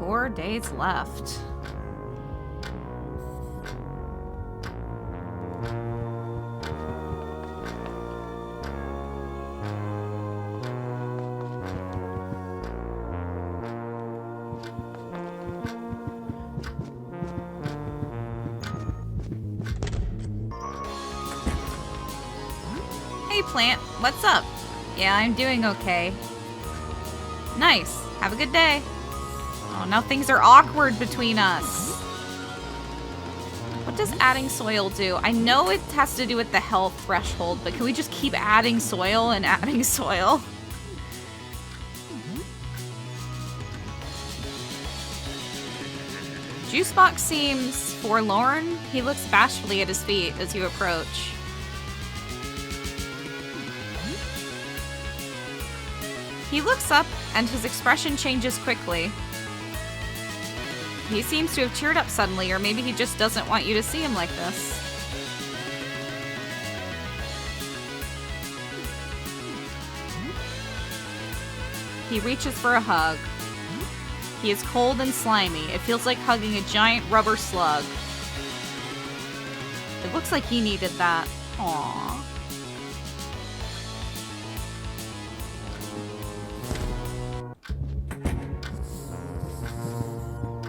4 days left. Hey, plant. What's up? Yeah, I'm doing okay. Nice. Have a good day. Oh, now things are awkward between us. What does adding soil do? I know it has to do with the health threshold, but can we just keep adding soil and adding soil? Juicebox seems forlorn. He looks bashfully at his feet as you approach. He looks up, and his expression changes quickly. He seems to have cheered up suddenly, or maybe he just doesn't want you to see him like this. He reaches for a hug. He is cold and slimy. It feels like hugging a giant rubber slug. It looks like he needed that. Aww.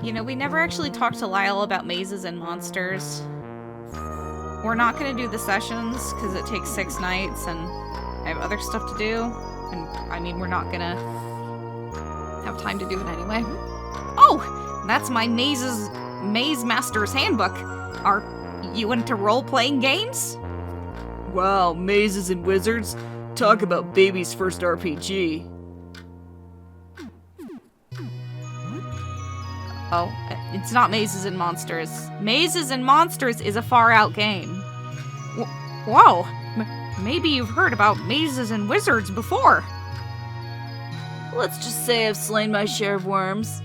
You know, we never actually talked to Lyle about mazes and monsters. We're not gonna do the sessions, because it takes 6 nights, and I have other stuff to do. And, I mean, we're not gonna have time to do it anyway. Oh! That's my Maze Master's Handbook. Are you into role-playing games? Wow, mazes and wizards? Talk about baby's first RPG. Oh, it's not Mazes and Monsters. Mazes and Monsters is a far-out game. Whoa! Maybe you've heard about Mazes and Wizards before. Let's just say I've slain my share of worms.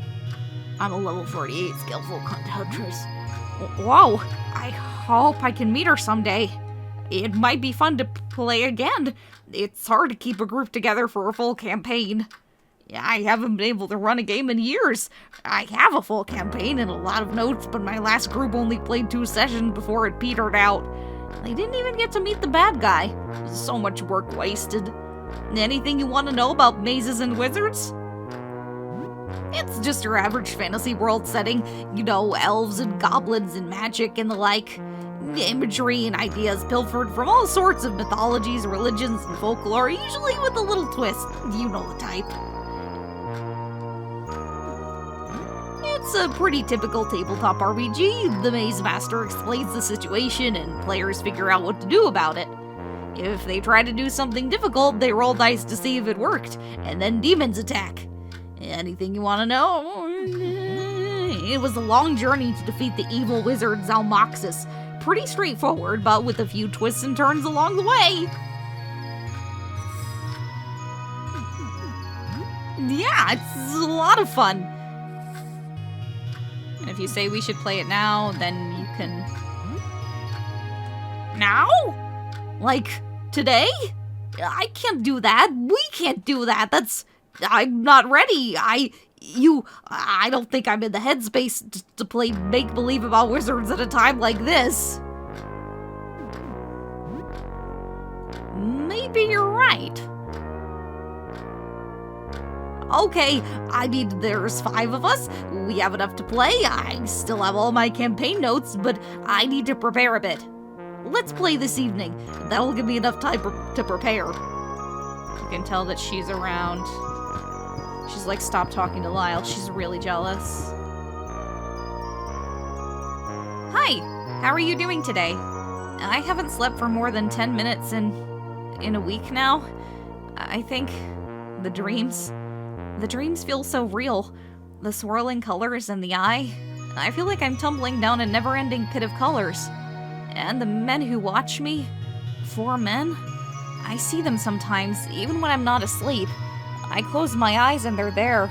I'm a level 48 skillful huntress. Whoa! I hope I can meet her someday. It might be fun to play again. It's hard to keep a group together for a full campaign. I haven't been able to run a game in years. I have a full campaign and a lot of notes, but my last group only played 2 sessions before it petered out. I didn't even get to meet the bad guy. So much work wasted. Anything you want to know about Mazes and Wizards? It's just your average fantasy world setting. You know, elves and goblins and magic and the like. Imagery and ideas pilfered from all sorts of mythologies, religions, and folklore, usually with a little twist. You know the type. It's a pretty typical tabletop RPG. The Maze Master explains the situation and players figure out what to do about it. If they try to do something difficult, they roll dice to see if it worked, and then demons attack. Anything you want to know? It was a long journey to defeat the evil wizard Zalmoxis. Pretty straightforward, but with a few twists and turns along the way. Yeah, it's a lot of fun. And if you say we should play it now, then you can... Now? Like, today? I can't do that. We can't do that. I'm not ready. I don't think I'm in the headspace to play make-believe about wizards at a time like this. Maybe you're right. Okay, I mean, there's 5 of us. We have enough to play. I still have all my campaign notes, but I need to prepare a bit. Let's play this evening. That'll give me enough time to prepare. You can tell that she's around. She's like, stop talking to Lyle. She's really jealous. Hi, how are you doing today? I haven't slept for more than 10 minutes in a week now. I think the dreams feel so real. The swirling colors in the eye. I feel like I'm tumbling down a never-ending pit of colors. And the men who watch me, 4 men, I see them sometimes, even when I'm not asleep. I close my eyes and they're there.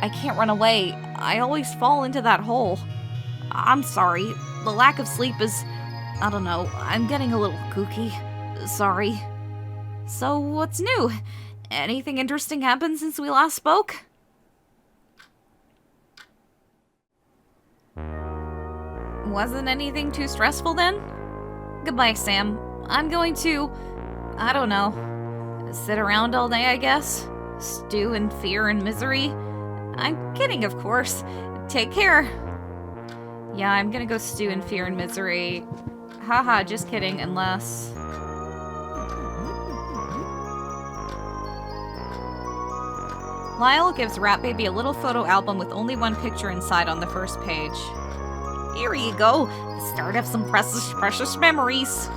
I can't run away. I always fall into that hole. I'm sorry. The lack of sleep is... I don't know. I'm getting a little kooky. Sorry. So, what's new? Anything interesting happened since we last spoke? Wasn't anything too stressful then? Goodbye, Sam. I'm going to, I don't know, sit around all day, I guess? Stew in fear and misery? I'm kidding, of course. Take care. Yeah, I'm gonna go stew in fear and misery. Haha, just kidding, unless... Lyle gives Rat Baby a little photo album with only one picture inside on the first page. Here you go, the start of some precious memories.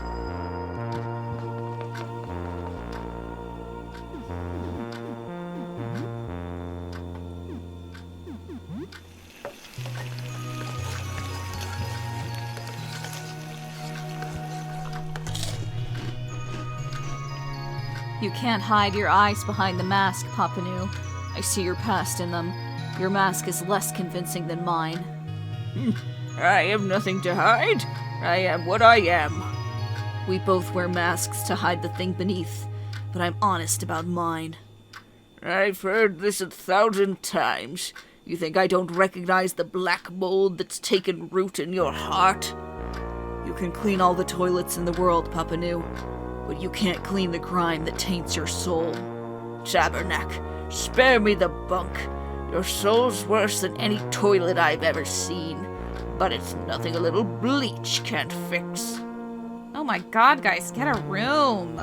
You can't hide your eyes behind the mask, Papanou. I see your past in them. Your mask is less convincing than mine. I have nothing to hide. I am what I am. We both wear masks to hide the thing beneath, but I'm honest about mine. I've heard this 1,000 times. You think I don't recognize the black mold that's taken root in your heart? You can clean all the toilets in the world, Papanou, but you can't clean the crime that taints your soul. Tabernacle, spare me the bunk. Your soul's worse than any toilet I've ever seen, but it's nothing a little bleach can't fix. Oh my god, guys, get a room.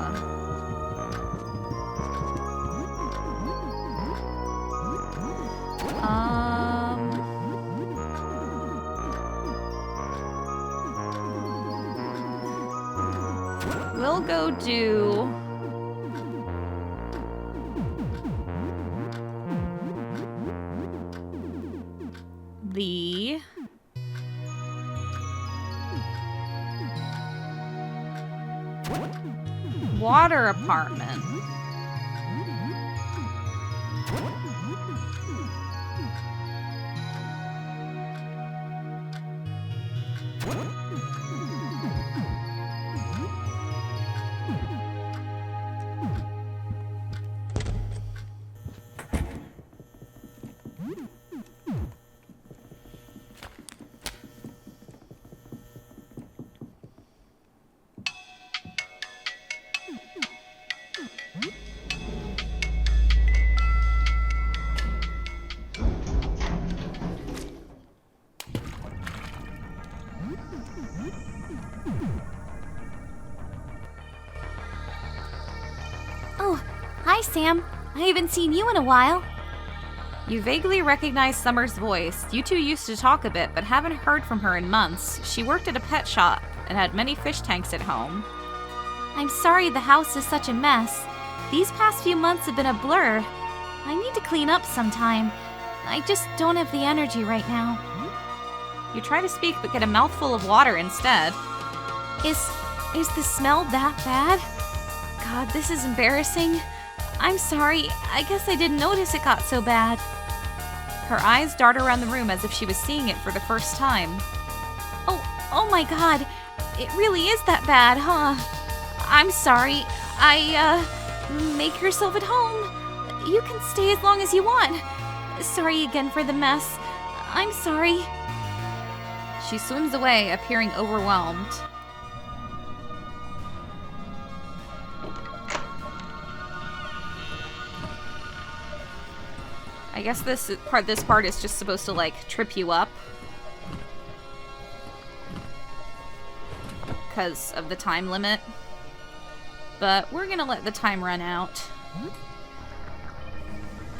We'll go do... the... water apartment. Oh, hi Sam. I haven't seen you in a while. You vaguely recognize Summer's voice. You two used to talk a bit, but haven't heard from her in months. She worked at a pet shop and had many fish tanks at home. I'm sorry the house is such a mess. These past few months have been a blur. I need to clean up sometime. I just don't have the energy right now. You try to speak, but get a mouthful of water instead. Is the smell that bad? God, this is embarrassing. I'm sorry. I guess I didn't notice it got so bad. Her eyes dart around the room as if she was seeing it for the first time. Oh my god. It really is that bad, huh? I'm sorry. Make yourself at home. You can stay as long as you want. Sorry again for the mess. I'm sorry. She swims away, appearing overwhelmed. I guess this part is just supposed to, like, trip you up. Because of the time limit. But we're gonna let the time run out.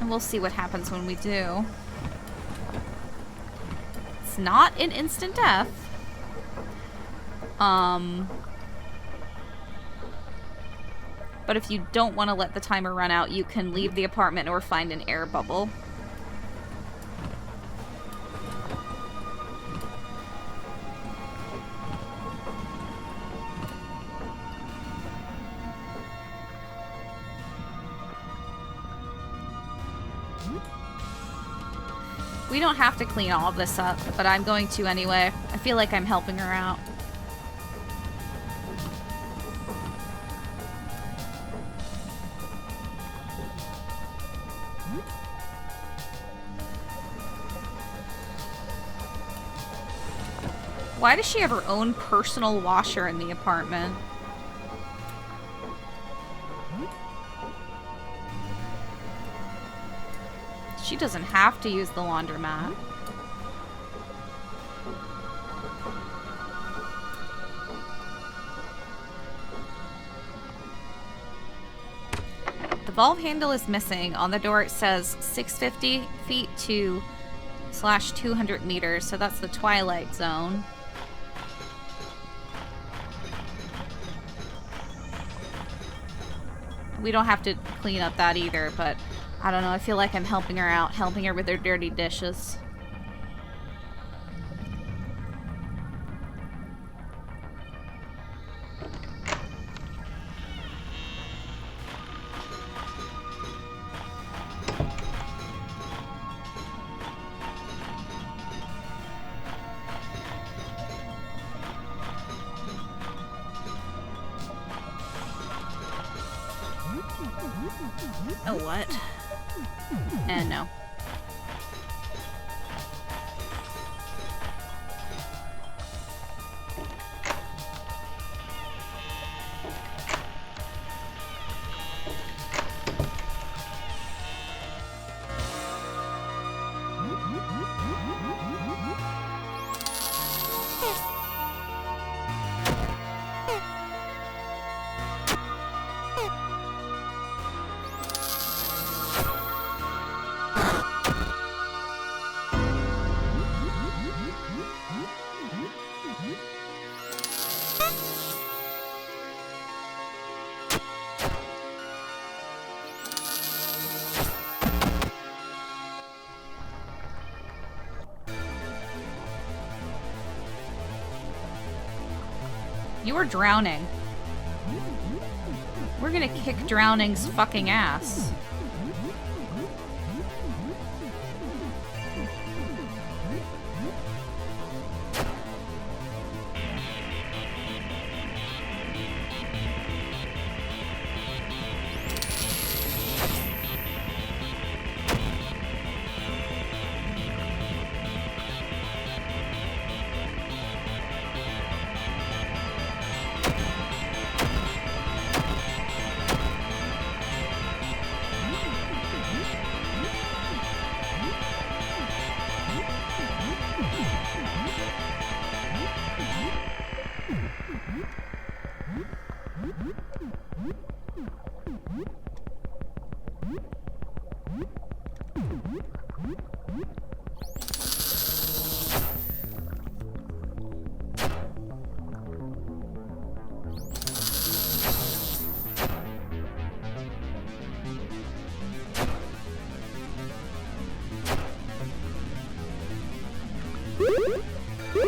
And we'll see what happens when we do. It's not an instant death. But if you don't want to let the timer run out, you can leave the apartment or find an air bubble. We don't have to clean all of this up, but I'm going to anyway. I feel like I'm helping her out. Why does she have her own personal washer in the apartment? She doesn't have to use the laundromat. The valve handle is missing. On the door it says 650 feet to /200 meters, so that's the Twilight Zone. We don't have to clean up that either, but I don't know, I feel like I'm helping her out, helping her with her dirty dishes. Oh, what? And no. You are drowning. We're gonna kick drowning's fucking ass.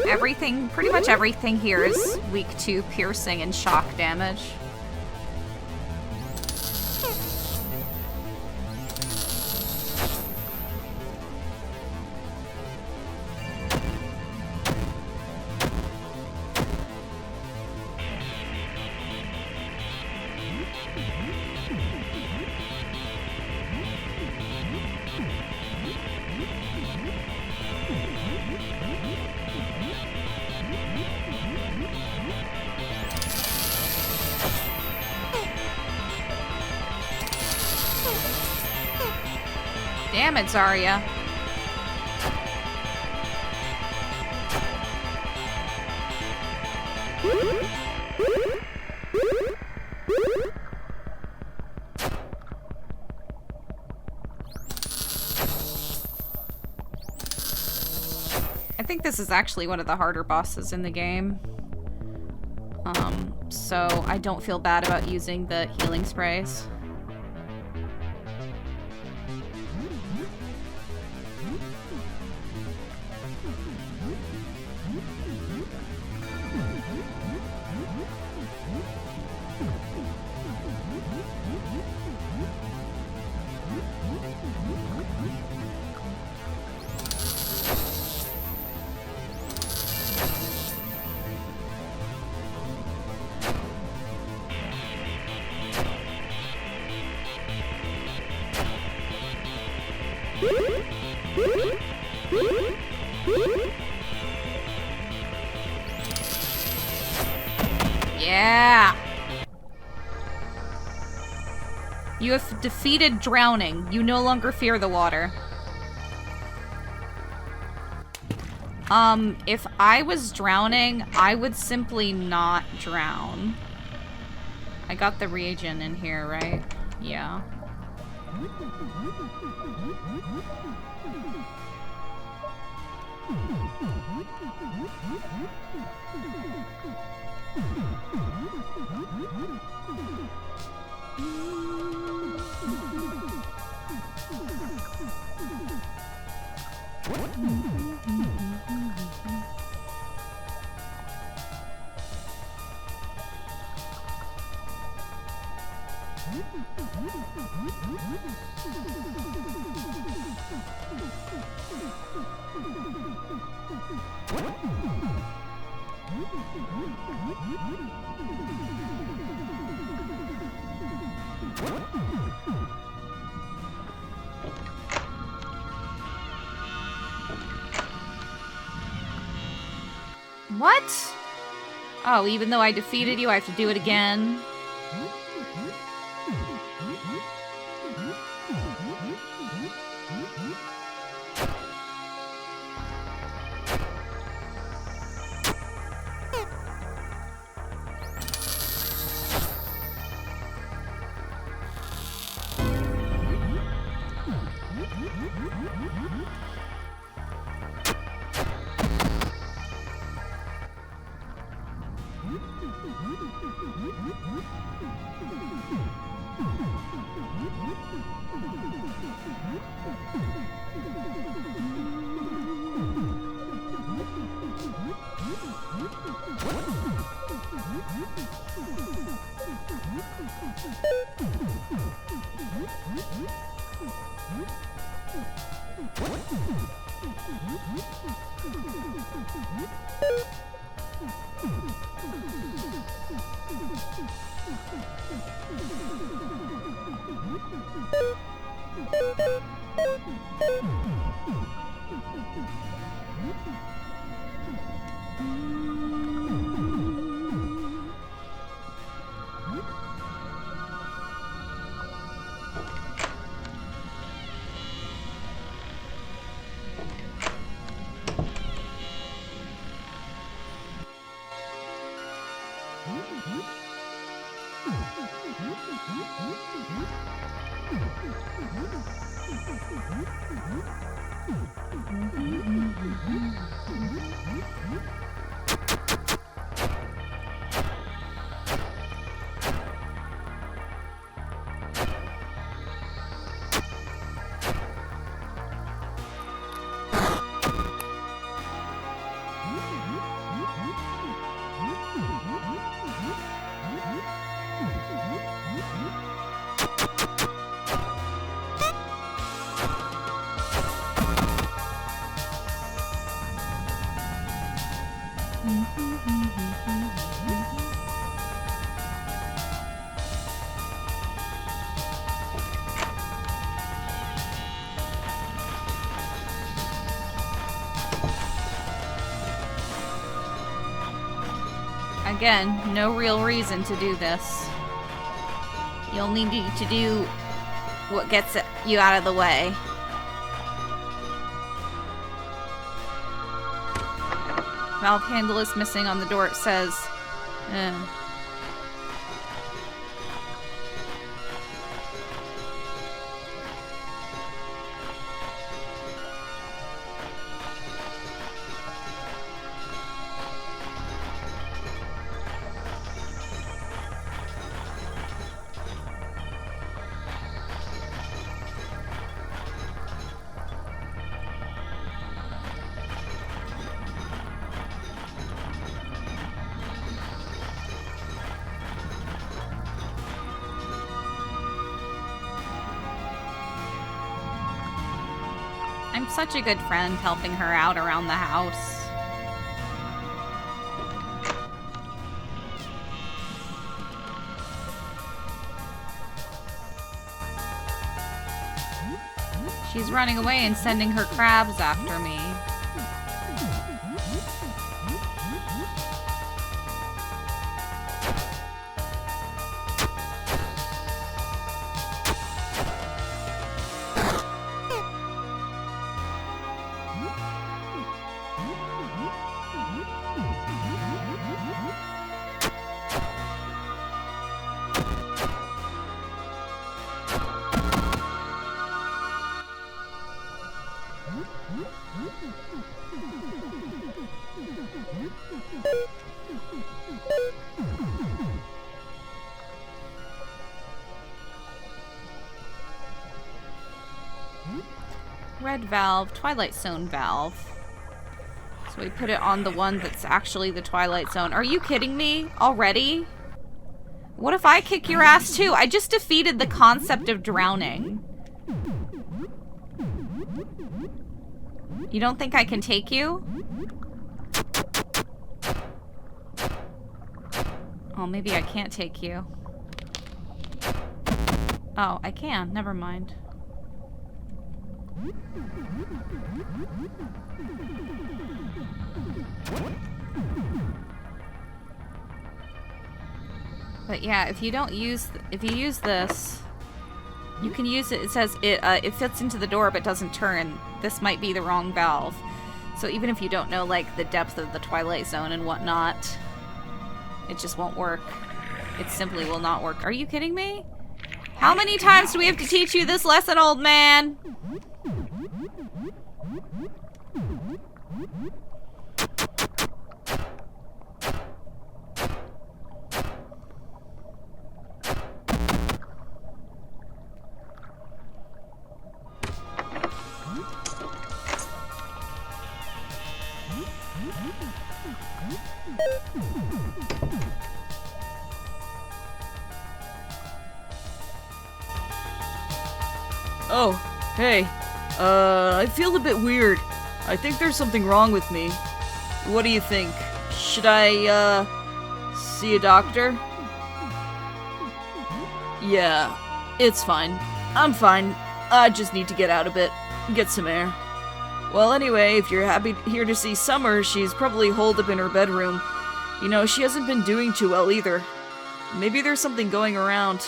Everything, pretty much everything here is weak to piercing and shock damage. Damn it, Zarya. I think this is actually one of the harder bosses in the game. So I don't feel bad about using the healing sprays. Yeah! You have defeated drowning. You no longer fear the water. If I was drowning, I would simply not drown. I got the reagent in here, right? Yeah. What? Oh, even though I defeated you, I have to do it again? Again, no real reason to do this. You only need to do what gets you out of the way. Valve handle is missing on the door, it says. I'm such a good friend helping her out around the house. She's running away and sending her crabs after me. Red valve, Twilight Zone valve. So we put it on the one that's actually the Twilight Zone. Are you kidding me already? What if I kick your ass too? I just defeated the concept of drowning. You don't think I can take you? Oh, maybe I can't take you. Oh, I can. Never mind. But yeah, if you use this, you can use it. It says it fits into the door but doesn't turn. This might be the wrong valve. So even if you don't know like the depth of the Twilight Zone and whatnot, it just won't work. It simply will not work. Are you kidding me? How many times do we have to teach you this lesson, old man? Oh, hey. I feel a bit weird. I think there's something wrong with me. What do you think? Should I, see a doctor? Yeah, it's fine. I'm fine. I just need to get out a bit, get some air. Well, anyway, if you're here to see Summer, she's probably holed up in her bedroom. You know, she hasn't been doing too well either. Maybe there's something going around.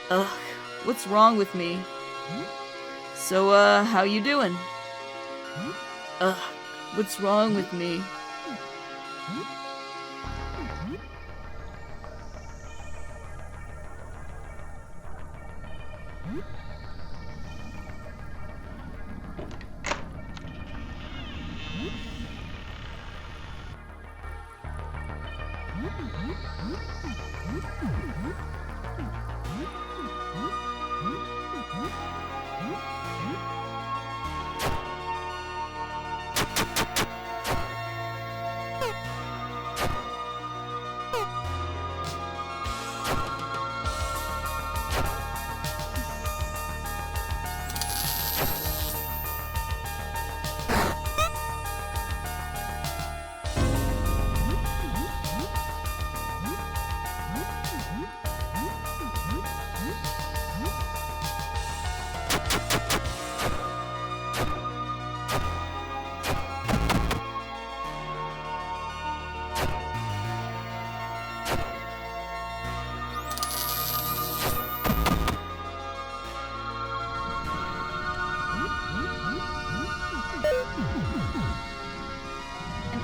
Ugh, what's wrong with me? So, how you doing? Ugh, what's wrong with me?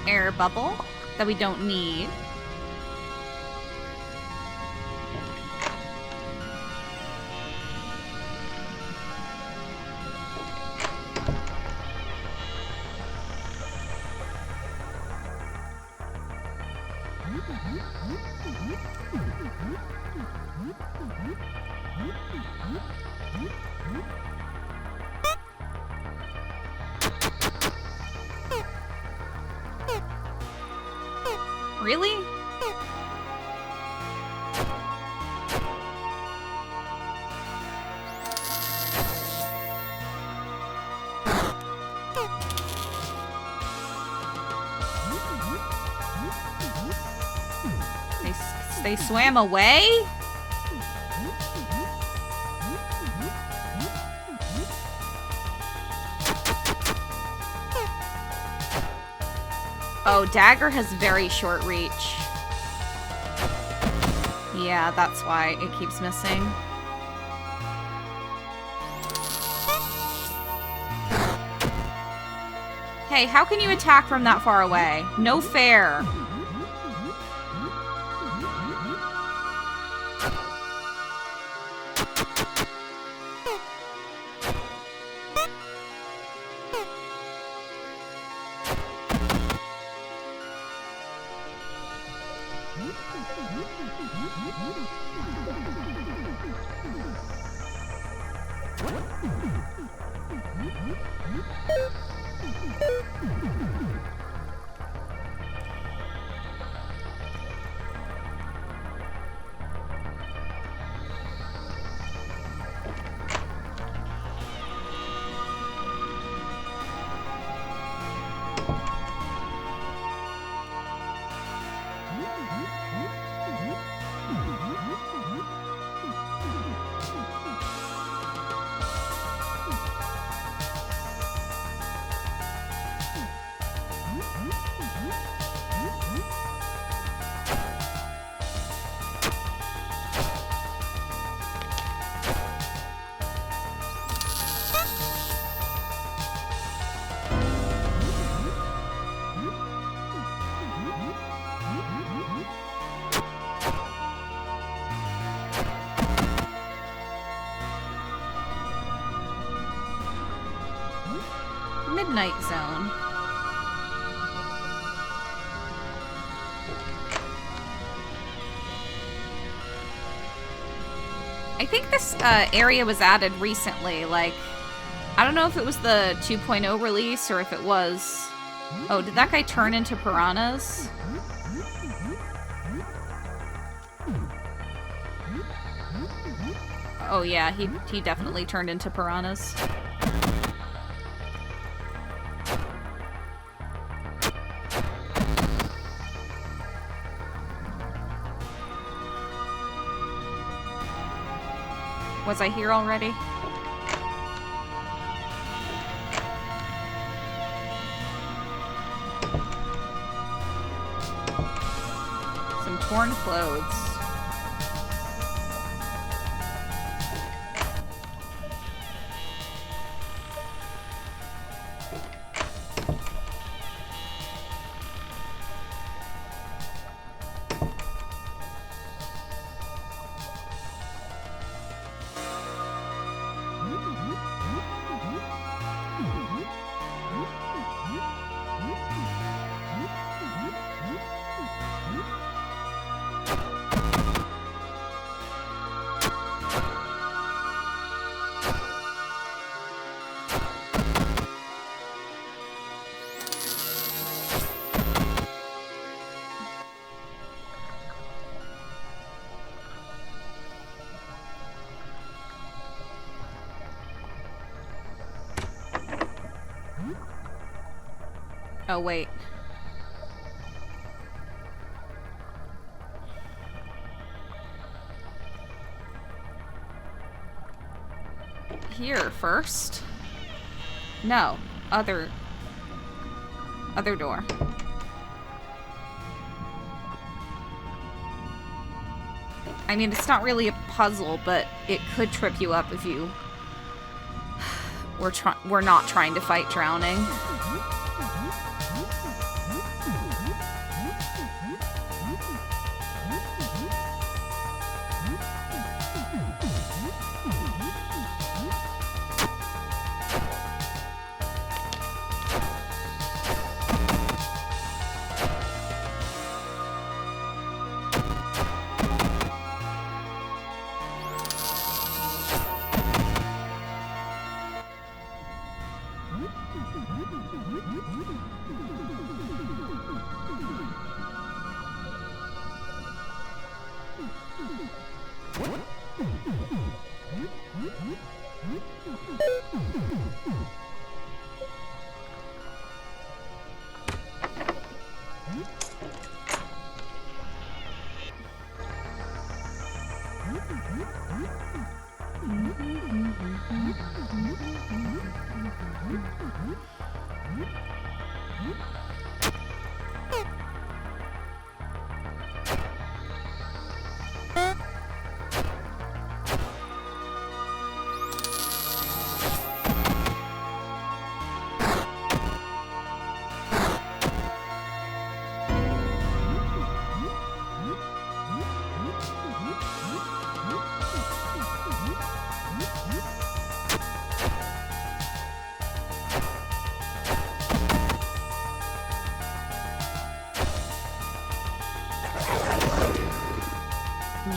Air bubble that we don't need. Really? They swam away? Oh, Dagger has very short reach. Yeah, that's why it keeps missing. Hey, how can you attack from that far away? No fair. Midnight Zone. I think this area was added recently, like, I don't know if it was the 2.0 release or if it was... Oh, did that guy turn into piranhas? Oh yeah, he definitely turned into piranhas. Was I here already? Some torn clothes. Oh, wait. Here first? No. Other door. I mean, it's not really a puzzle, but it could trip you up if you were not trying to fight drowning.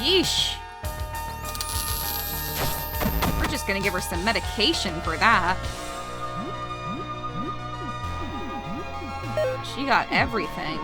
Yeesh. We're just gonna give her some medication for that. She got everything.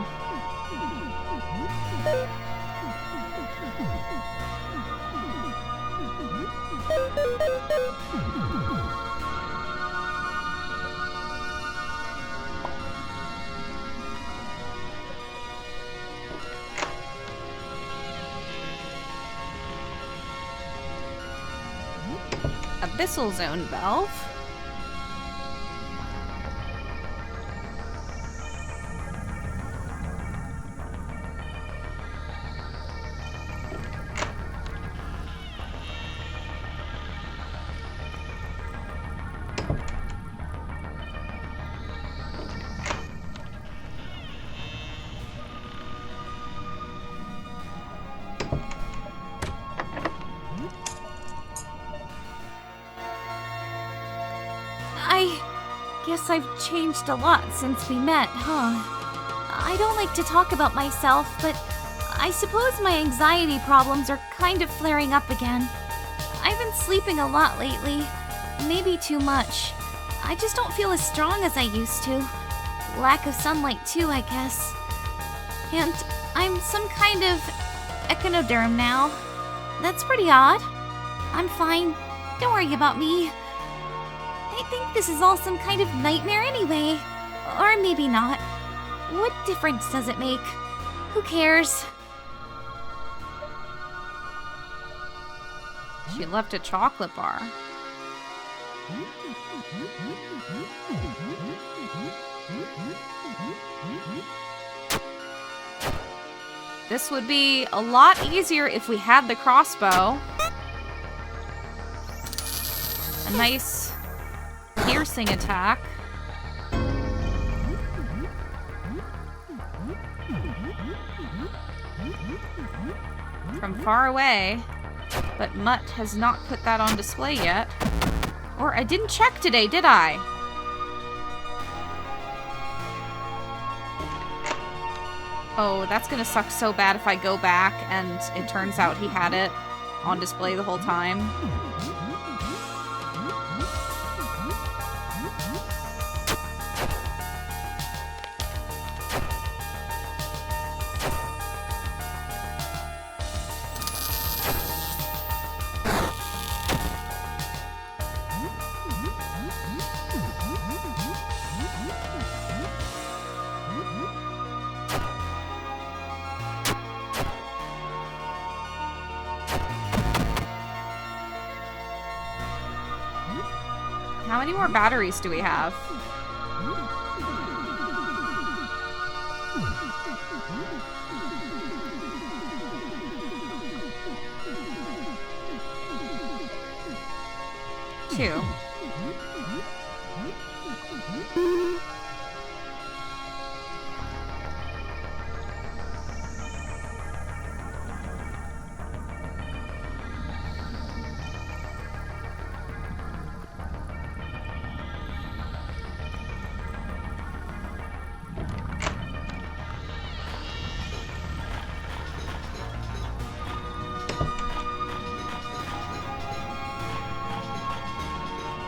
Abyssal Zone valve. I guess I've changed a lot since we met, huh? I don't like to talk about myself, but I suppose my anxiety problems are kind of flaring up again. I've been sleeping a lot lately, maybe too much. I just don't feel as strong as I used to. Lack of sunlight too, I guess. And I'm some kind of echinoderm now. That's pretty odd. I'm fine. Don't worry about me. I think this is all some kind of nightmare anyway. Or maybe not. What difference does it make? Who cares? She left a chocolate bar. This would be a lot easier if we had the crossbow. A nice piercing attack. From far away. But Mutt has not put that on display yet. Or I didn't check today, did I? Oh, that's gonna suck so bad if I go back and it turns out he had it on display the whole time. How many more batteries do we have? Two.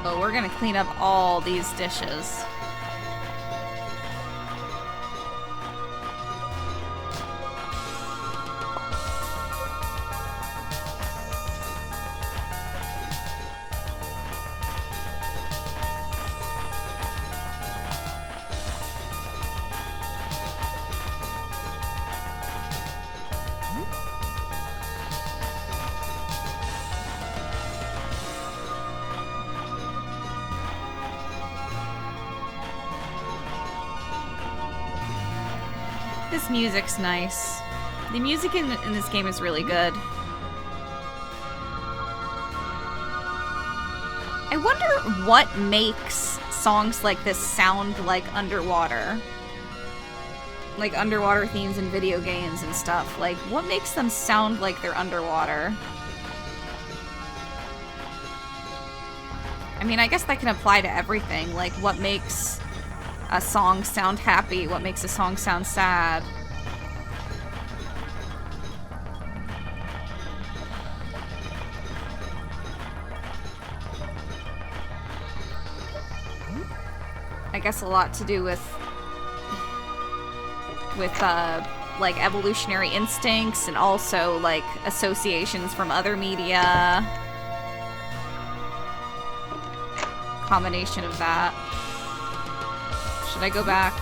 Oh, we're gonna clean up all these dishes. This music's nice. The music in this game is really good. I wonder what makes songs like this sound like underwater. Like underwater themes in video games and stuff. Like, what makes them sound like they're underwater? I mean, I guess that can apply to everything. Like, what makes a song sound happy? What makes a song sound sad? I guess a lot to do with like evolutionary instincts and also like associations from other media. Combination of that. Should I go back?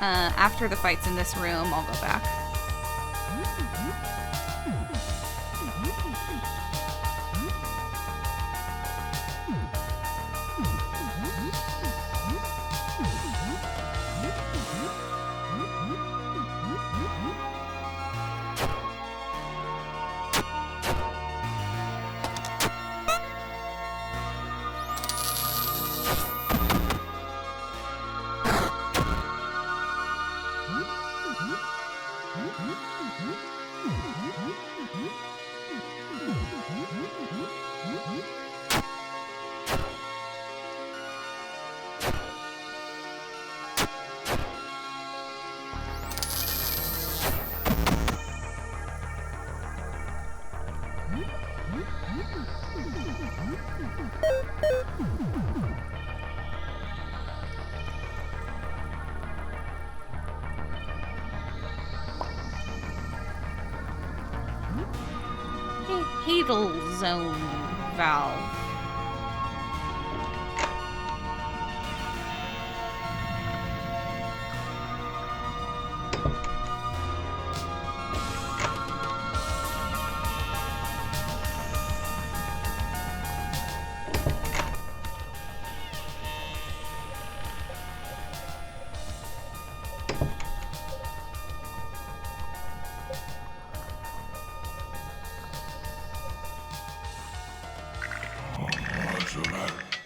After the fight's in this room, I'll go back. Hadal zone valve.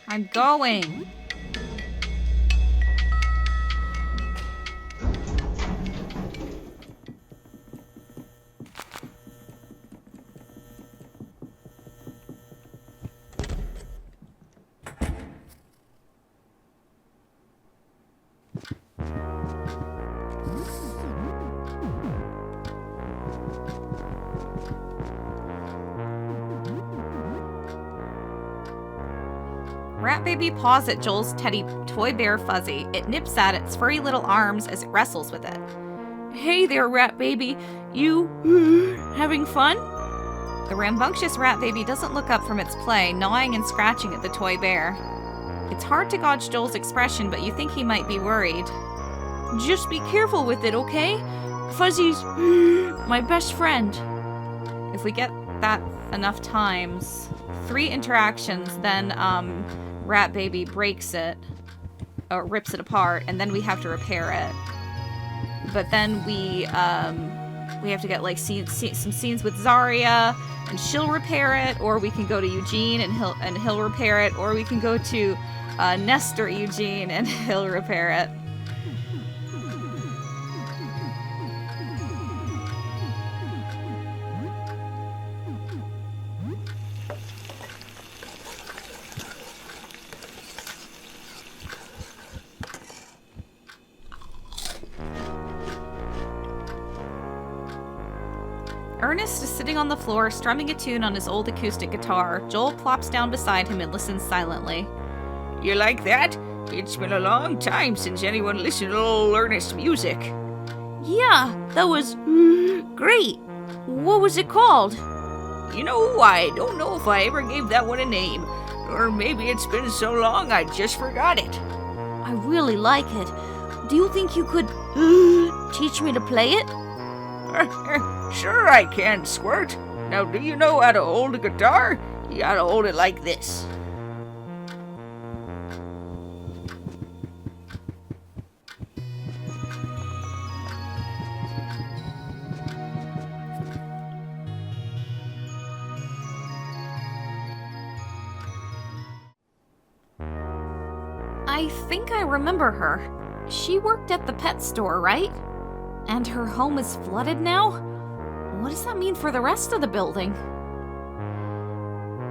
I'm going. Rat Baby paws at Joel's teddy toy bear Fuzzy. It nips at its furry little arms as it wrestles with it. Hey there, Rat Baby. You having fun? The rambunctious Rat Baby doesn't look up from its play, gnawing and scratching at the toy bear. It's hard to gauge Joel's expression, but you think he might be worried. Just be careful with it, okay? Fuzzy's my best friend. If we get that enough times, 3 interactions, then Rat Baby breaks it, or rips it apart, and then we have to repair it. But then we have to get like some scenes with Zarya, and she'll repair it, or we can go to Eugene and he'll repair it, or we can go to Nestor Eugene and he'll repair it. Ernest is sitting on the floor, strumming a tune on his old acoustic guitar. Joel plops down beside him and listens silently. You like that? It's been a long time since anyone listened to old Ernest's music. Yeah, that was great. What was it called? You know, I don't know if I ever gave that one a name. Or maybe it's been so long I just forgot it. I really like it. Do you think you could teach me to play it? Sure I can, Squirt. Now, do you know how to hold a guitar? You gotta hold it like this. I think I remember her. She worked at the pet store, right? And her home is flooded now? What does that mean for the rest of the building?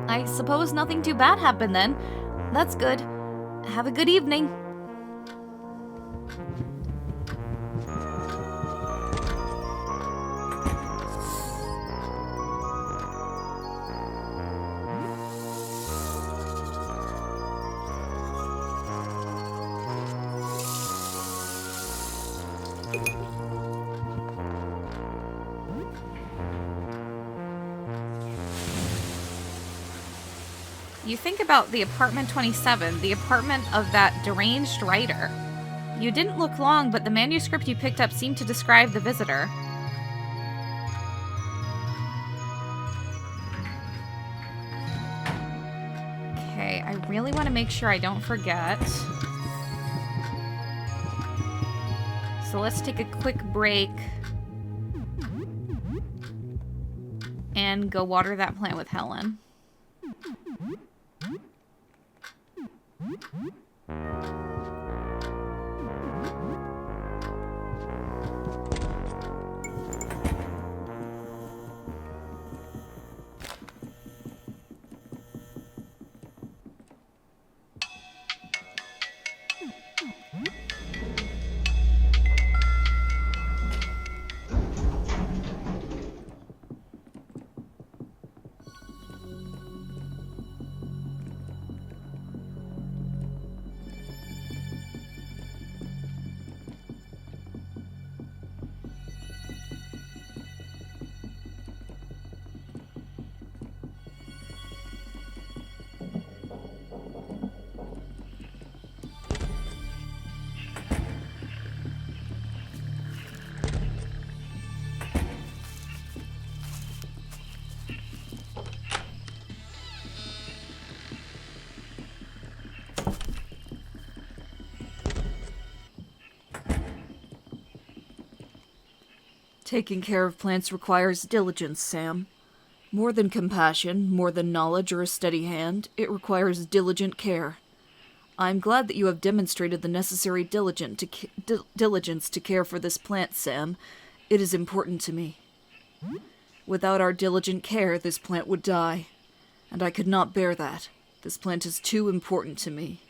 I suppose nothing too bad happened then. That's good. Have a good evening. you think about the apartment 27, the apartment of that deranged writer. You didn't look long, but the manuscript you picked up seemed to describe the visitor. Okay, I really want to make sure I don't forget. So let's take a quick break and go water that plant with Helen. Taking care of plants requires diligence, Sam. More than compassion, more than knowledge or a steady hand, it requires diligent care. I'm glad that you have demonstrated the necessary diligence to care for this plant, Sam. It is important to me. Without our diligent care, this plant would die. And I could not bear that. This plant is too important to me.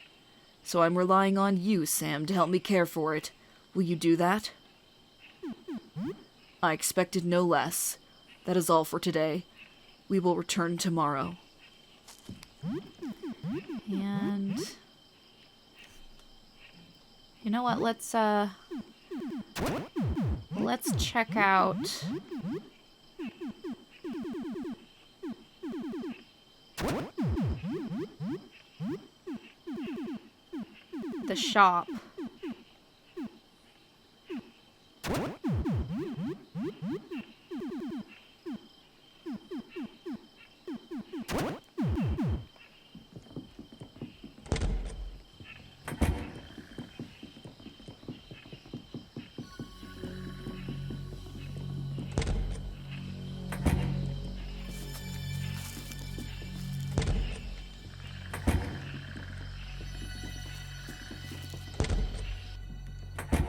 So I'm relying on you, Sam, to help me care for it. Will you do that? I expected no less. That is all for today. We will return tomorrow. And you know what? Let's check out the shop.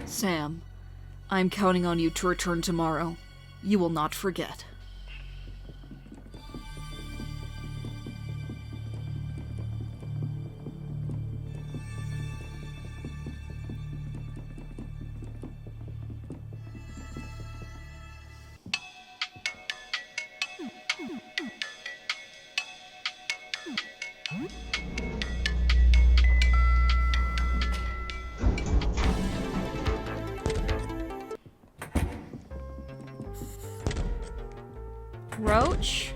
Sam, I'm counting on you to return tomorrow. You will not forget. Roach?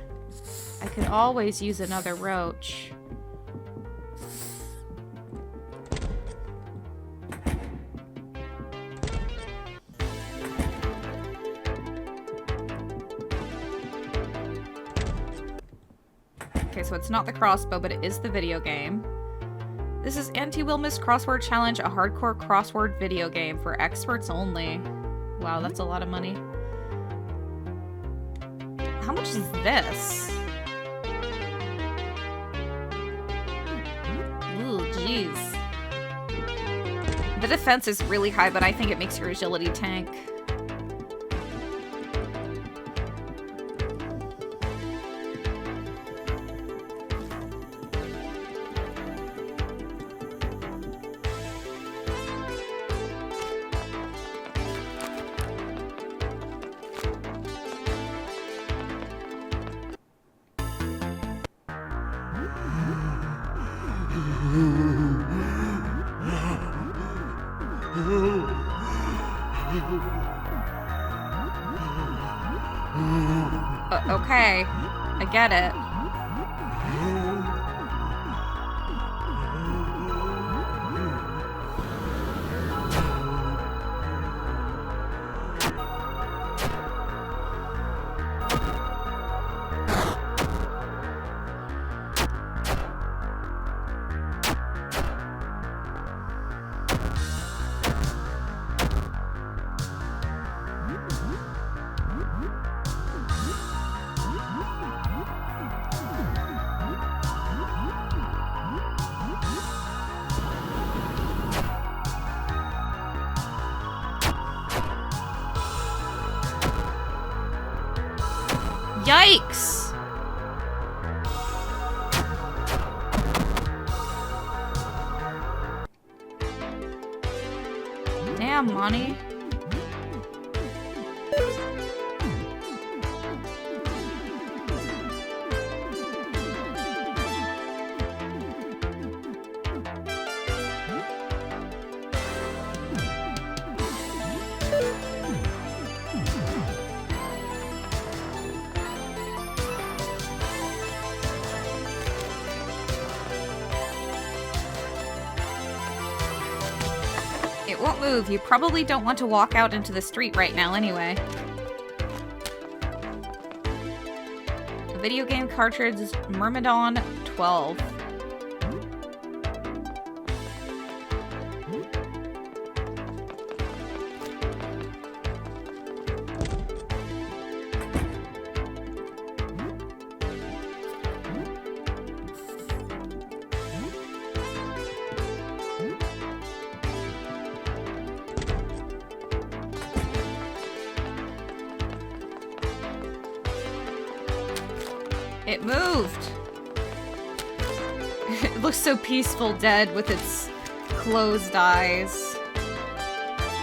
I could always use another roach. Okay, so it's not the crossbow, but it is the video game. This is Anti-Wilmus Crossword Challenge, a hardcore crossword video game for experts only. Wow, that's a lot of money. How much is this? Ooh, jeez. The defense is really high, but I think it makes your agility tank. Okay, I get it. Yikes! Damn, Monty. It won't move. You probably don't want to walk out into the street right now anyway. The video game cartridge is Myrmidon 12. It moved! It looks so peaceful dead with its closed eyes.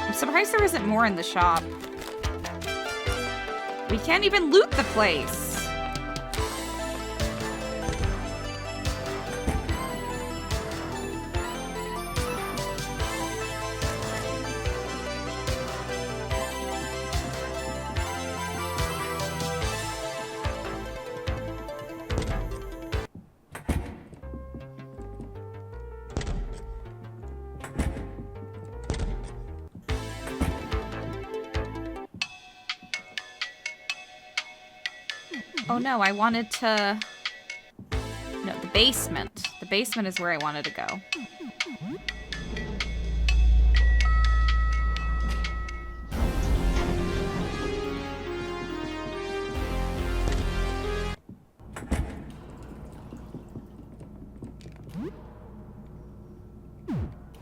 I'm surprised there isn't more in the shop. We can't even loot the place! Oh no, I wanted to... No, the basement. The basement is where I wanted to go.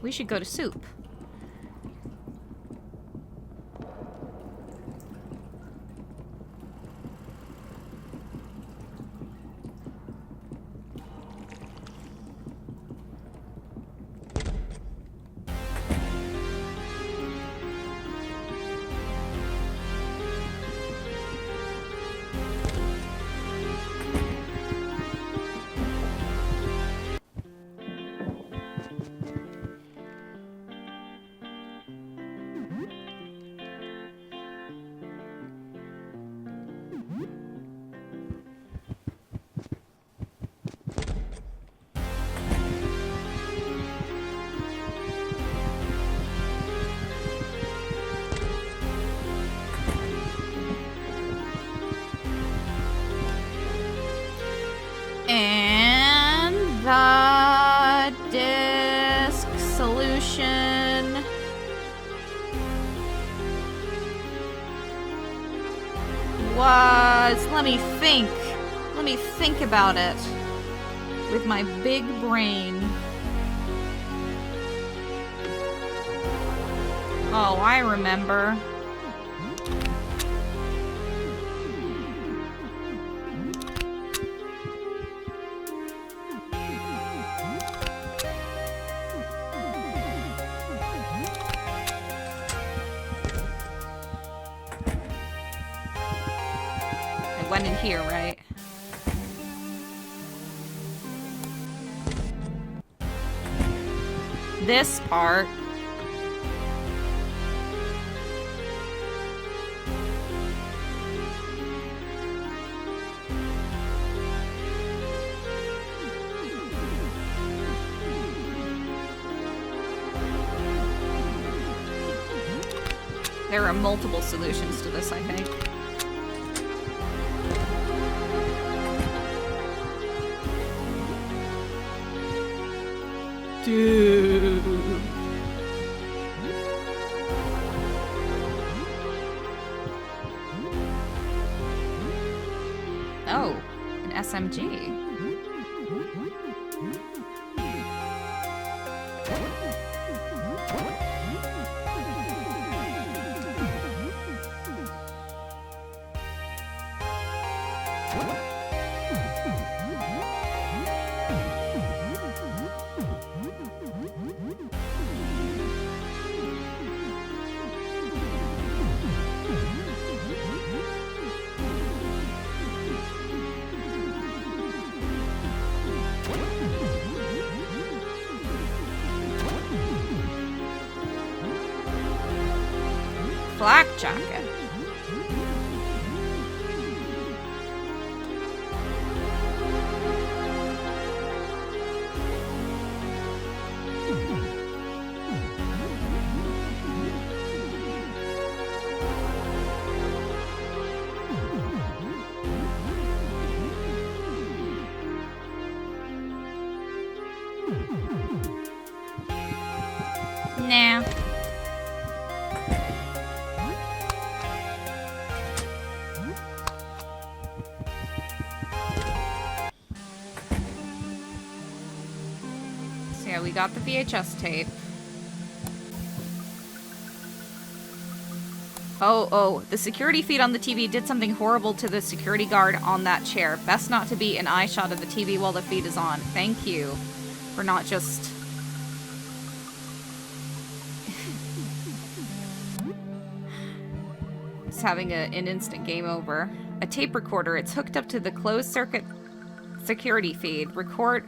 We should go to soup. And the disk solution was, let me think about it with my big brain. Oh, I remember. Went in here, right? This part. There are multiple solutions to this, I think. Dude. Oh, an SMG. flak jacket. Nah. So yeah, we got the VHS tape. Oh, the security feed on the TV did something horrible to the security guard on that chair. Best not to be an eye shot of the TV while the feed is on. Thank you for not just... just having an instant game over. A tape recorder. It's hooked up to the closed circuit security feed. Record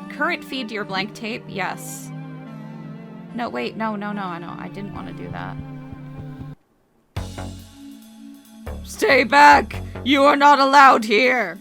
current feed to your blank tape. Yes. No, wait. No. I didn't want to do that. Stay back! You are not allowed here!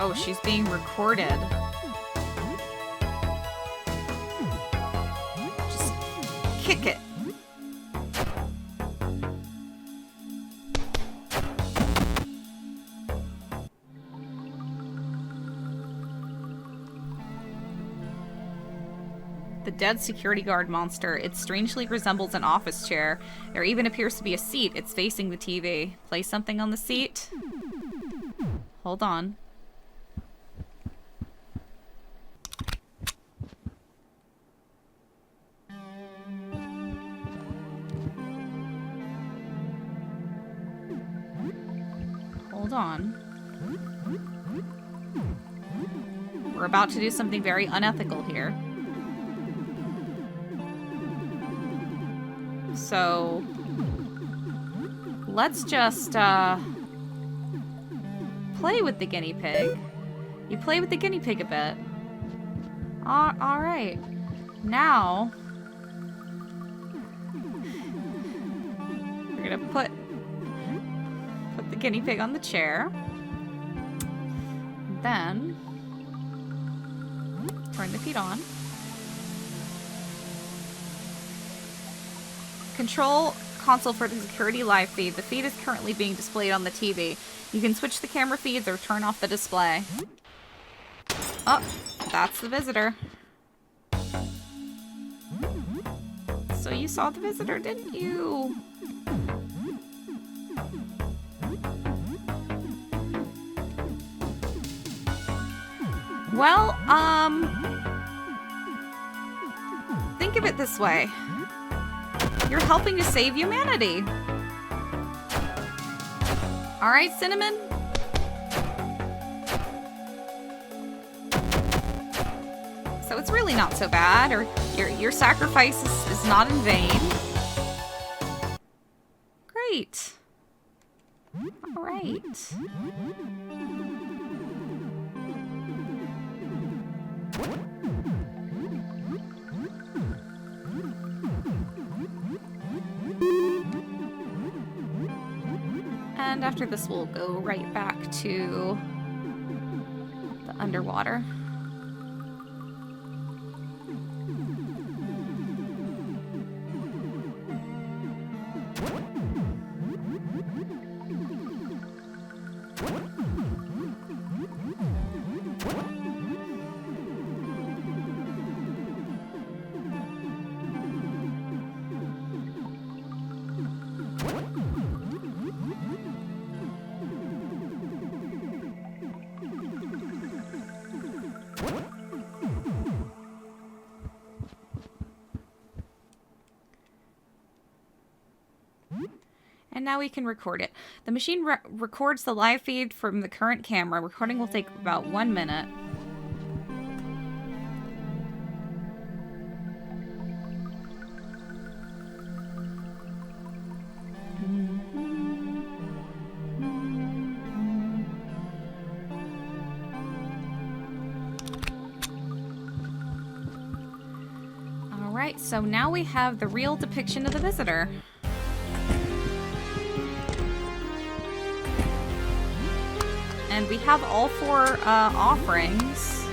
Oh, she's being recorded. Just kick it. The dead security guard monster. It strangely resembles an office chair. There even appears to be a seat. It's facing the TV. Place something on the seat. Hold on. Hold on. We're about to do something very unethical here. So, let's just, play with the guinea pig. You play with the guinea pig a bit. Alright. Now, we're gonna put the guinea pig on the chair. Then, turn the feed on. Control console for the security live feed. The feed is currently being displayed on the TV. You can switch the camera feeds or turn off the display. Oh, that's the visitor. So you saw the visitor, didn't you? Well, think of it this way. You're helping to save humanity. All right, Cinnamon? So it's really not so bad, or your sacrifice is not in vain. Great. All right. And after this, we'll go right back to the underwater. And now we can record it. The machine records the live feed from the current camera. Recording will take about 1 minute. Alright, so now we have the real depiction of the visitor. And we have all 4 offerings.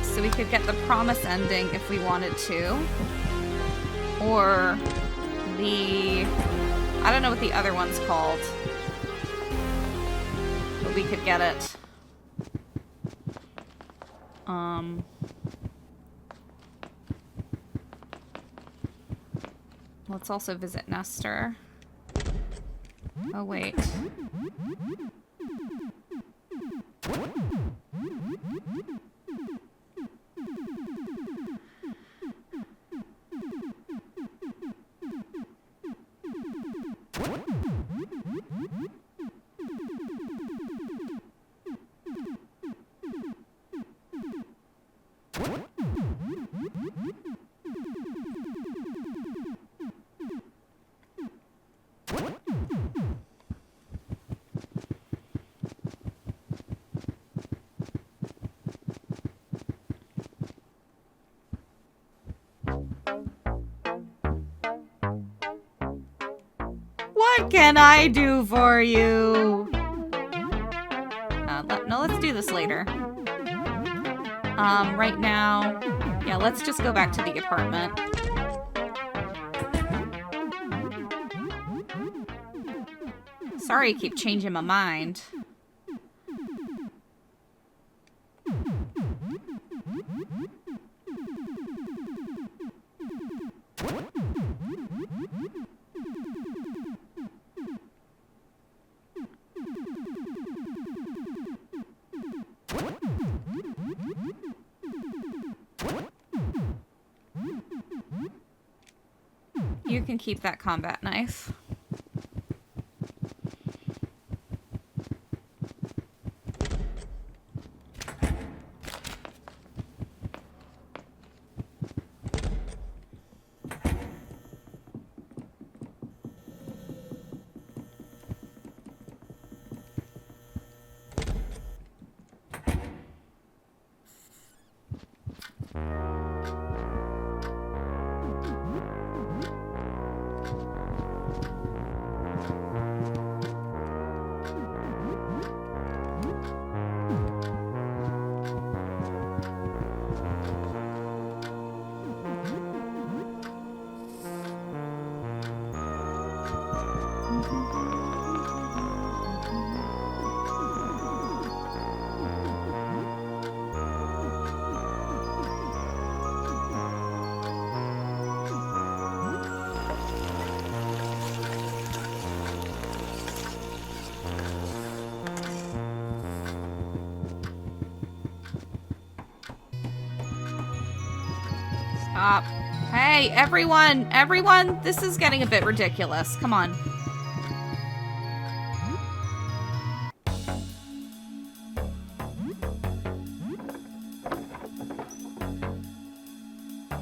So we could get the promise ending if we wanted to. Or the... I don't know what the other one's called. But we could get it. Let's also visit Nestor. Oh, wait. What can I do for you? No, let's do this later. Right now, yeah, let's just go back to the apartment. Sorry, I keep changing my mind. You can keep that combat knife. Stop. Hey, everyone, this is getting a bit ridiculous. Come on.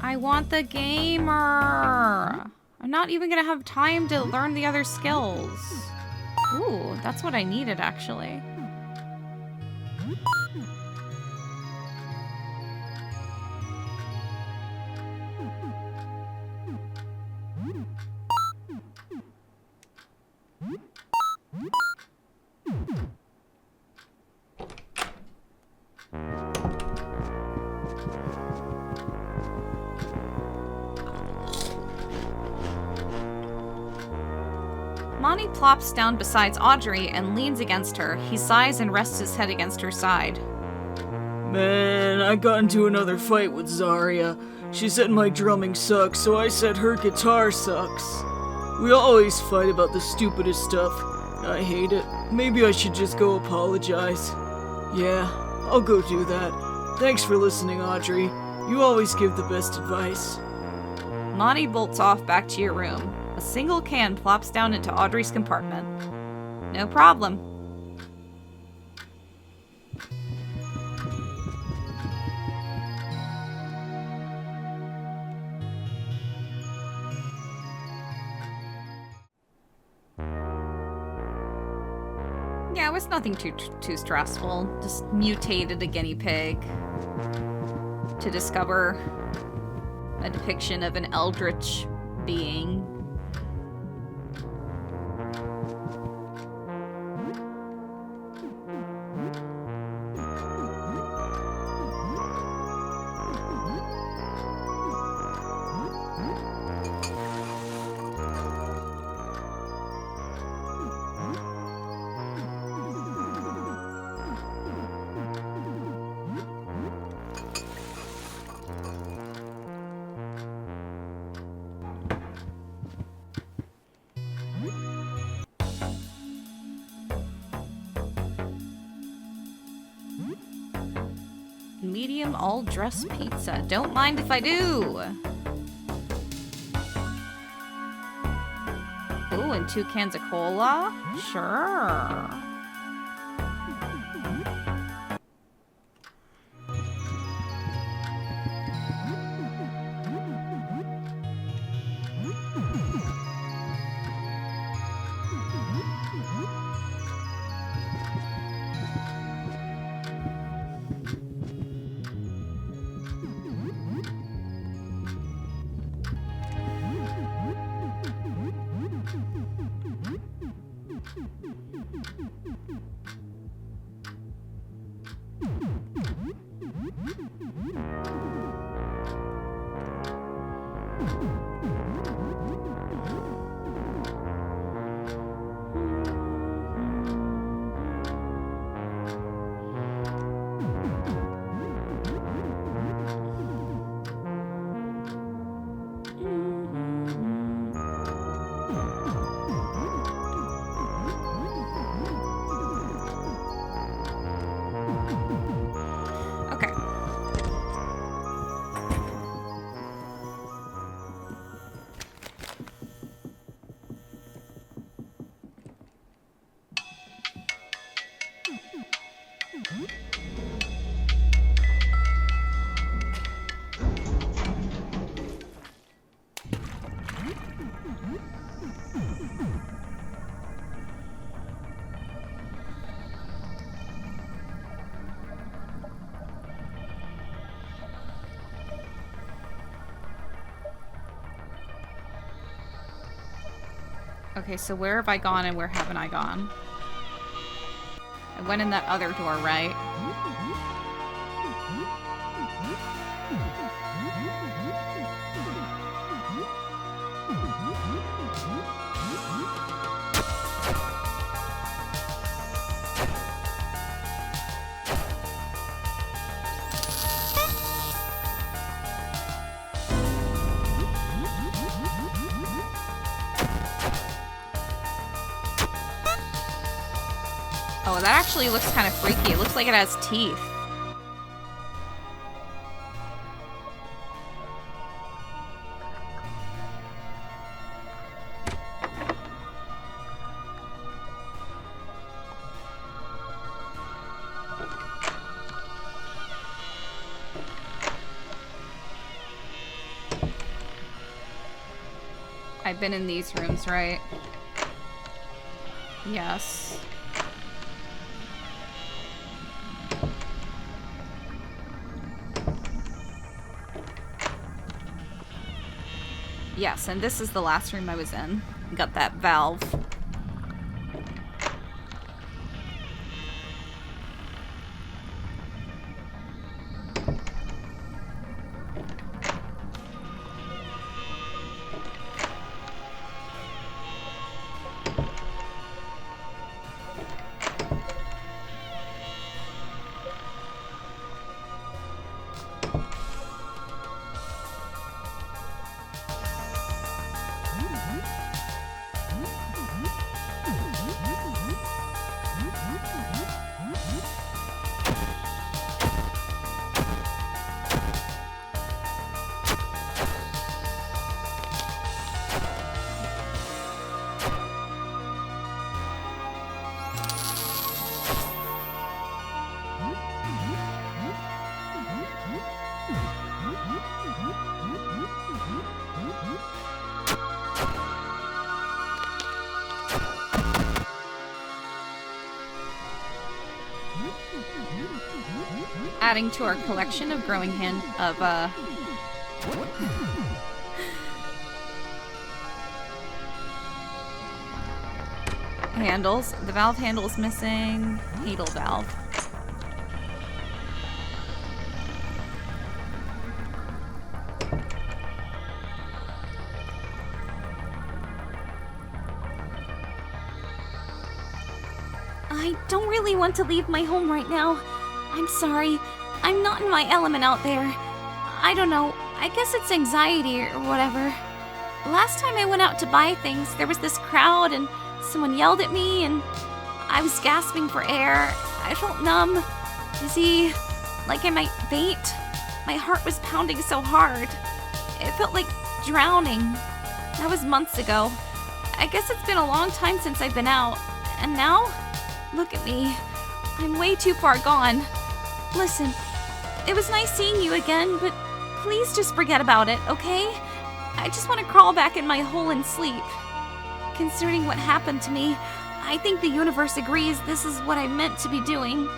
I want the gamer. I'm not even gonna have time to learn the other skills. Ooh, that's what I needed, actually. Monty plops down beside Audrey and leans against her. He sighs and rests his head against her side. Man, I got into another fight with Zarya. She said my drumming sucks, so I said her guitar sucks. We always fight about the stupidest stuff. I hate it. Maybe I should just go apologize. Yeah, I'll go do that. Thanks for listening, Audrey. You always give the best advice. Lonnie bolts off back to your room. A single can plops down into Audrey's compartment. No problem. Yeah, it was nothing too stressful. Just mutated a guinea pig to discover a depiction of an eldritch being. Medium all-dressed pizza. Don't mind if I do. Ooh, and 2 cans of cola? Sure. Okay. Okay, so where have I gone and where haven't I gone? I went in that other door, right? Oh, that actually looks kind of freaky. It looks like it has teeth. I've been in these rooms, right? Yes. Yes, and this is the last room I was in. Got that valve. Adding to our collection of growing hand of handles. The valve handle is missing. Needle valve. I don't really want to leave my home right now. I'm sorry. I'm not in my element out there. I don't know. I guess it's anxiety or whatever. Last time I went out to buy things, there was this crowd and someone yelled at me and I was gasping for air. I felt numb, dizzy, like I might faint. My heart was pounding so hard. It felt like drowning. That was months ago. I guess it's been a long time since I've been out. And now, look at me. I'm way too far gone. Listen, it was nice seeing you again, but please just forget about it, okay? I just want to crawl back in my hole and sleep. Considering what happened to me, I think the universe agrees this is what I'm meant to be doing.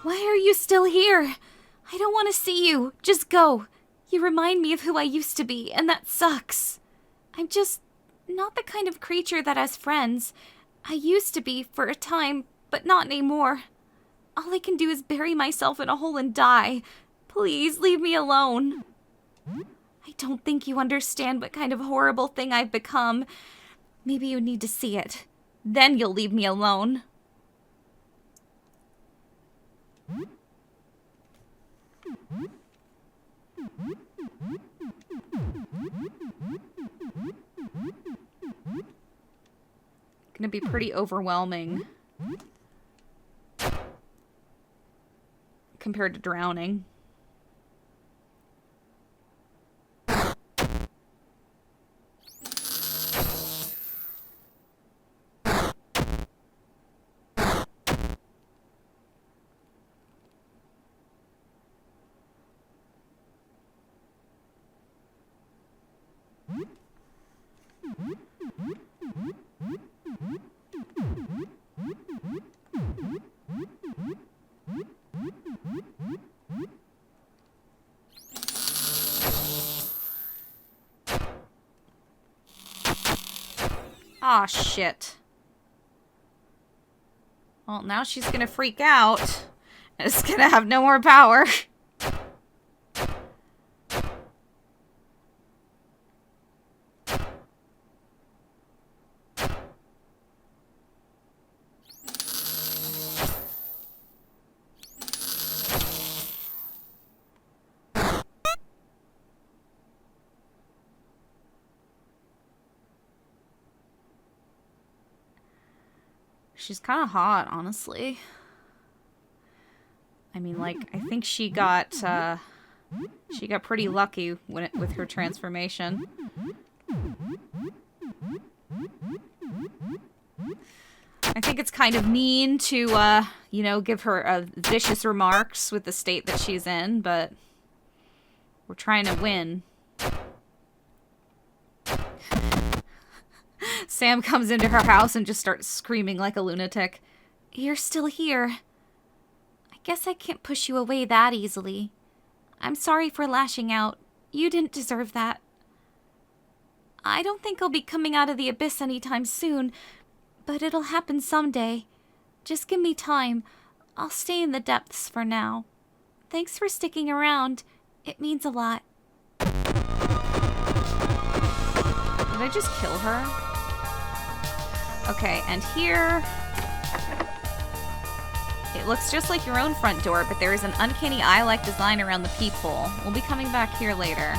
Why are you still here? I don't want to see you. Just go. You remind me of who I used to be, and that sucks. I'm just not the kind of creature that has friends. I used to be for a time, but not anymore. All I can do is bury myself in a hole and die. Please leave me alone. I don't think you understand what kind of horrible thing I've become. Maybe you need to see it. Then you'll leave me alone. Gonna be pretty overwhelming compared to drowning. Aw, shit. Well, now she's gonna freak out. And it's gonna have no more power. She's kind of hot, honestly. I mean, like, I think she got pretty lucky with her transformation. I think it's kind of mean to, you know, give her vicious remarks with the state that she's in, but we're trying to win. Sam comes into her house and just starts screaming like a lunatic. You're still here. I guess I can't push you away that easily. I'm sorry for lashing out. You didn't deserve that. I don't think I'll be coming out of the abyss anytime soon, but it'll happen someday. Just give me time. I'll stay in the depths for now. Thanks for sticking around. It means a lot. Did I just kill her? Okay, and here... It looks just like your own front door, but there is an uncanny eye-like design around the peephole. We'll be coming back here later.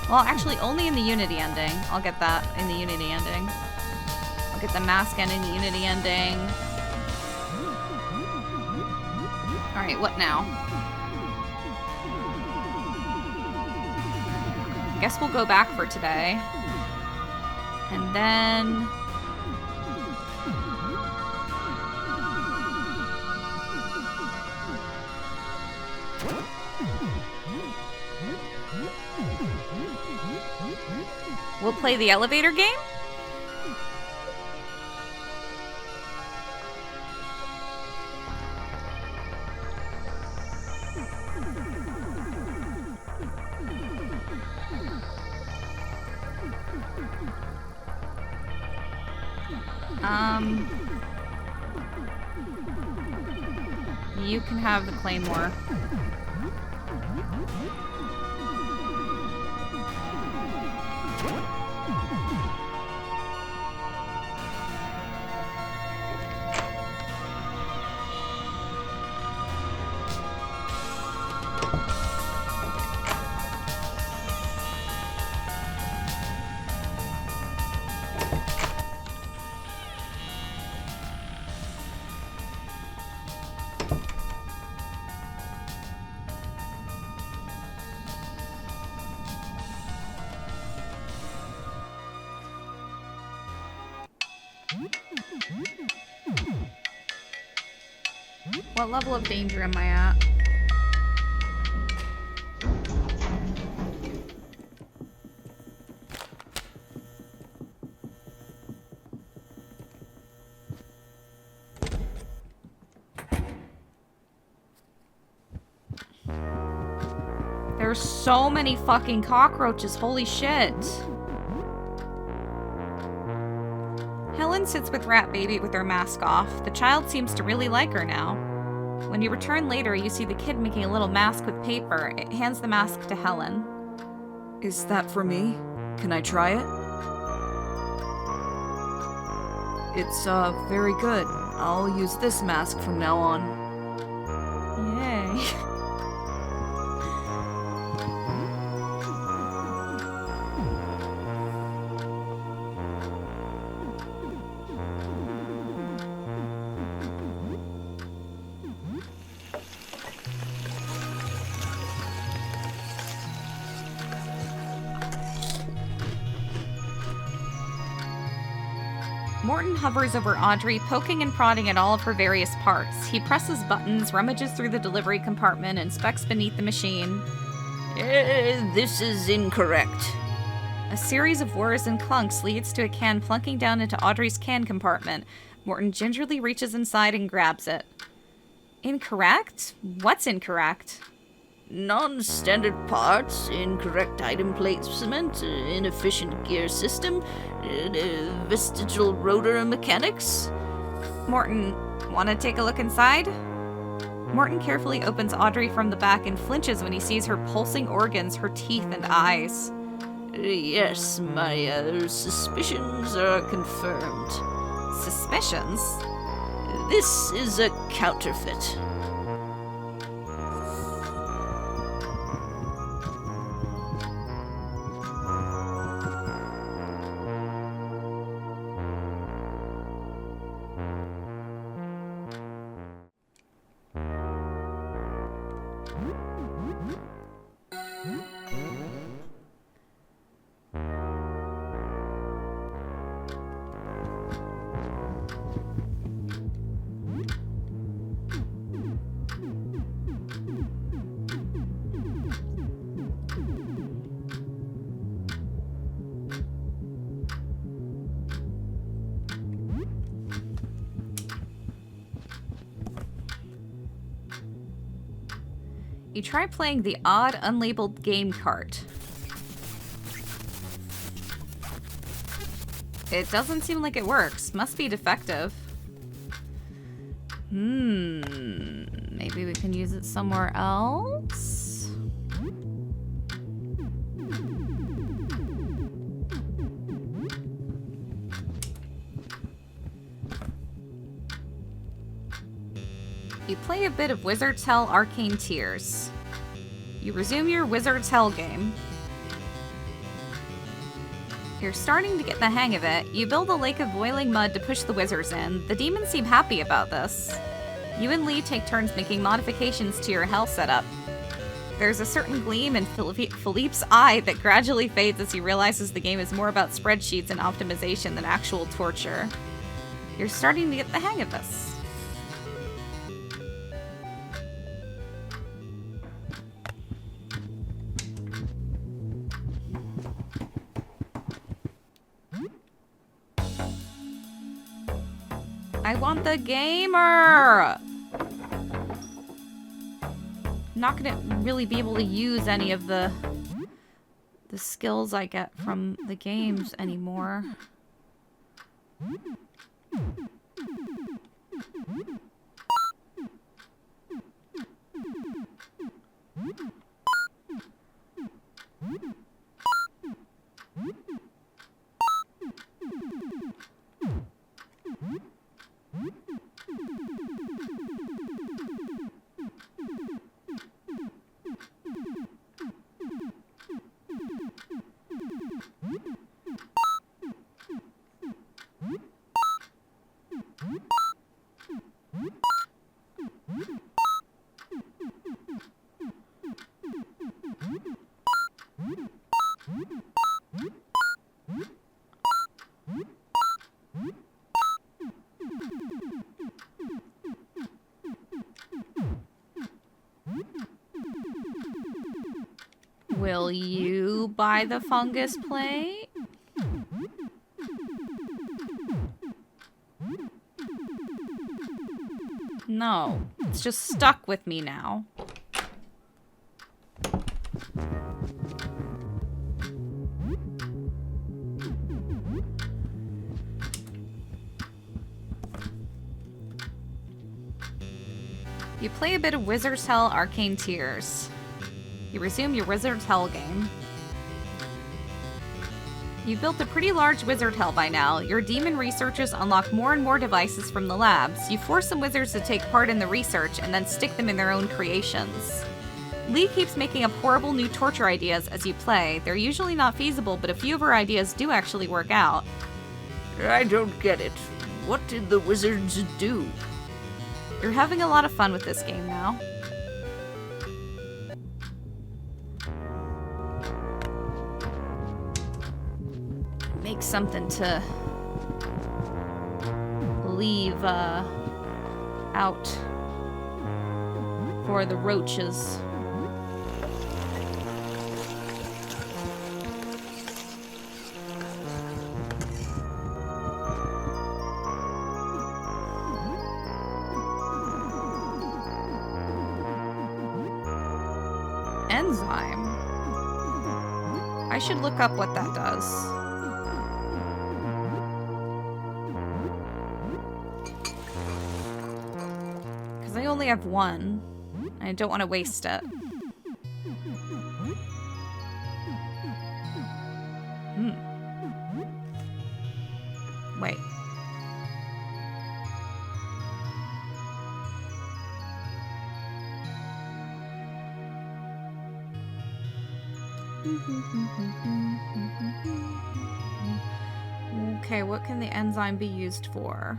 Well, actually, only in the Unity ending. I'll get that in the Unity ending. I'll get the mask end in the Unity ending. Alright, what now? I guess we'll go back for today. And then... we'll play the elevator game? You can have the claymore. What level of danger am I at? There's so many fucking cockroaches, holy shit. Helen sits with Rat Baby with her mask off. The child seems to really like her now. When you return later, you see the kid making a little mask with paper. It hands the mask to Helen. Is that for me? Can I try it? It's, very good. I'll use this mask from now on. Yay. Morton hovers over Audrey, poking and prodding at all of her various parts. He presses buttons, rummages through the delivery compartment, inspects beneath the machine. This is incorrect. A series of whirs and clunks leads to a can plunking down into Audrey's can compartment. Morton gingerly reaches inside and grabs it. Incorrect? What's incorrect? Non-standard parts, incorrect item placement, inefficient gear system, vestigial rotor mechanics. Morton, want to take a look inside? Morton carefully opens Audrey from the back and flinches when he sees her pulsing organs, her teeth and eyes. Yes, my suspicions are confirmed. Suspicions? This is a counterfeit. You try playing the odd, unlabeled game cart. It doesn't seem like it works. Must be defective. Maybe we can use it somewhere else? You play a bit of Wizard's Hell Arcane Tears. You resume your Wizard's Hell game. You're starting to get the hang of it. You build a lake of boiling mud to push the wizards in. The demons seem happy about this. You and Lee take turns making modifications to your hell setup. There's a certain gleam in Philippe's eye that gradually fades as he realizes the game is more about spreadsheets and optimization than actual torture. You're starting to get the hang of this. I want the gamer! I'm not gonna really be able to use any of the skills I get from the games anymore. Will you buy the fungus plate? No, it's just stuck with me now. You play a bit of Wizard's Hell Arcane Tears. You resume your Wizard's Hell game. You've built a pretty large Wizard Hell by now. Your demon researchers unlock more and more devices from the labs. You force some wizards to take part in the research and then stick them in their own creations. Lee keeps making up horrible new torture ideas as you play. They're usually not feasible, but a few of her ideas do actually work out. I don't get it. What did the wizards do? You're having a lot of fun with this game now. Make something to leave out for the roaches. Enzyme. I should look up what that does. I only have one. I don't want to waste it. Wait. Okay, what can the enzyme be used for?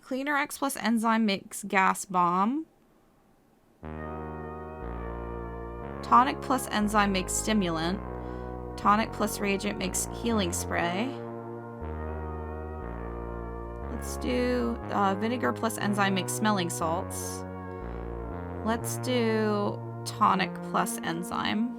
Cleaner X plus enzyme makes gas bomb. Tonic plus enzyme makes stimulant. Tonic plus reagent makes healing spray. Let's do vinegar plus enzyme makes smelling salts. Let's do tonic plus enzyme.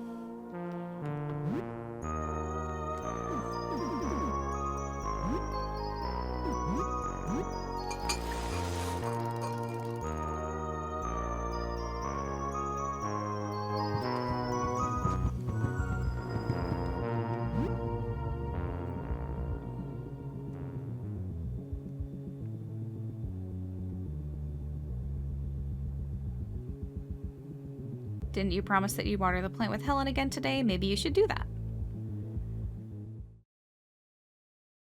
Didn't you promise that you'd water the plant with Helen again today? Maybe you should do that.